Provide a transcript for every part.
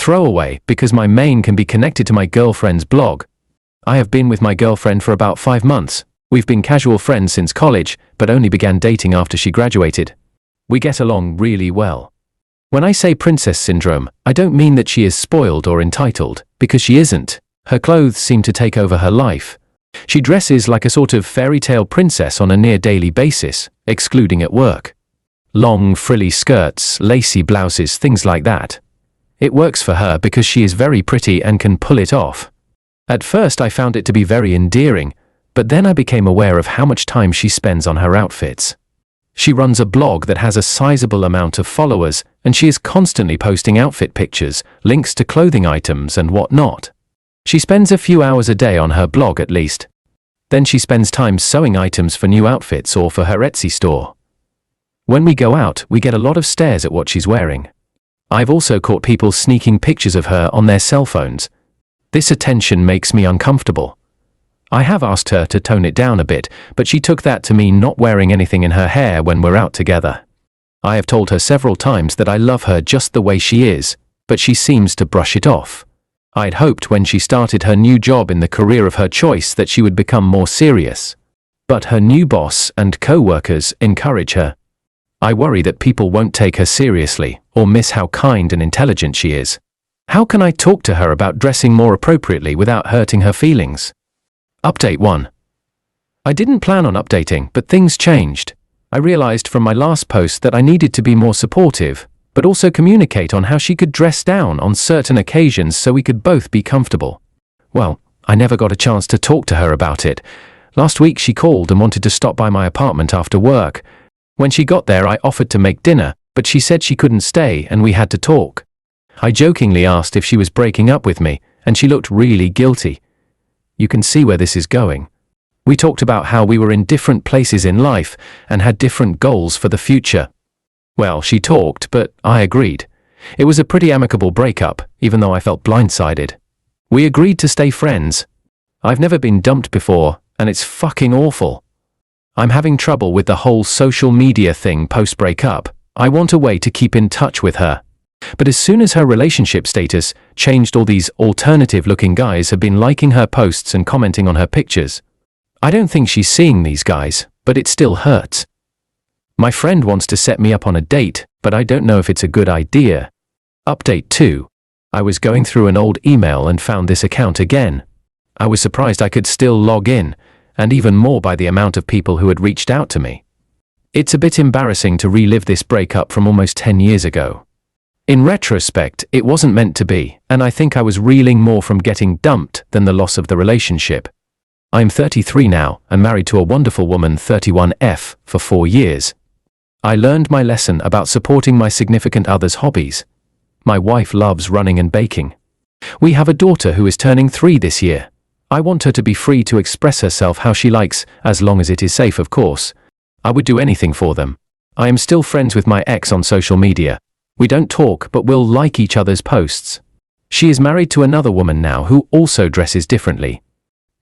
throwaway because my main can be connected to my girlfriend's blog. I have been with my girlfriend for about 5 months. We've been casual friends since college, but only began dating after she graduated. We get along really well. When I say princess syndrome, I don't mean that she is spoiled or entitled, because she isn't. Her clothes seem to take over her life. She dresses like a sort of fairy tale princess on a near daily basis, excluding at work. Long, frilly skirts, lacy blouses, things like that. It works for her because she is very pretty and can pull it off. At first I found it to be very endearing, but then I became aware of how much time she spends on her outfits. She runs a blog that has a sizable amount of followers, and she is constantly posting outfit pictures, links to clothing items and whatnot. She spends a few hours a day on her blog at least. Then she spends time sewing items for new outfits or for her Etsy store. When we go out, we get a lot of stares at what she's wearing. I've also caught people sneaking pictures of her on their cell phones. This attention makes me uncomfortable. I have asked her to tone it down a bit, but she took that to mean not wearing anything in her hair when we're out together. I have told her several times that I love her just the way she is, but she seems to brush it off. I'd hoped when she started her new job in the career of her choice that she would become more serious. But her new boss and co-workers encourage her. I worry that people won't take her seriously or miss how kind and intelligent she is. How can I talk to her about dressing more appropriately without hurting her feelings? Update 1. I didn't plan on updating, but things changed. I realized from my last post that I needed to be more supportive, but also communicate on how she could dress down on certain occasions so we could both be comfortable. Well, I never got a chance to talk to her about it. Last week she called and wanted to stop by my apartment after work. When she got there, I offered to make dinner, but she said she couldn't stay and we had to talk. I jokingly asked if she was breaking up with me, and she looked really guilty. You can see where this is going. We talked about how we were in different places in life and had different goals for the future. Well, she talked, but I agreed. It was a pretty amicable breakup, even though I felt blindsided. We agreed to stay friends. I've never been dumped before, and it's fucking awful. I'm having trouble with the whole social media thing post-breakup. I want a way to keep in touch with her. But as soon as her relationship status changed, all these alternative-looking guys have been liking her posts and commenting on her pictures. I don't think she's seeing these guys, but it still hurts. My friend wants to set me up on a date, but I don't know if it's a good idea. Update 2. I was going through an old email and found this account again. I was surprised I could still log in, and even more by the amount of people who had reached out to me. It's a bit embarrassing to relive this breakup from almost 10 years ago. In retrospect, it wasn't meant to be, and I think I was reeling more from getting dumped than the loss of the relationship. I'm 33 now and married to a wonderful woman, 31F, for 4 years. I learned my lesson about supporting my significant other's hobbies. My wife loves running and baking. We have a daughter who is turning 3 this year. I want her to be free to express herself how she likes, as long as it is safe, of course. I would do anything for them. I am still friends with my ex on social media. We don't talk, but we'll like each other's posts. She is married to another woman now who also dresses differently.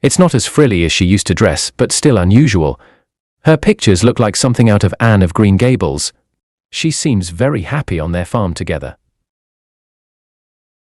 It's not as frilly as she used to dress, but still unusual. Her pictures look like something out of Anne of Green Gables. She seems very happy on their farm together.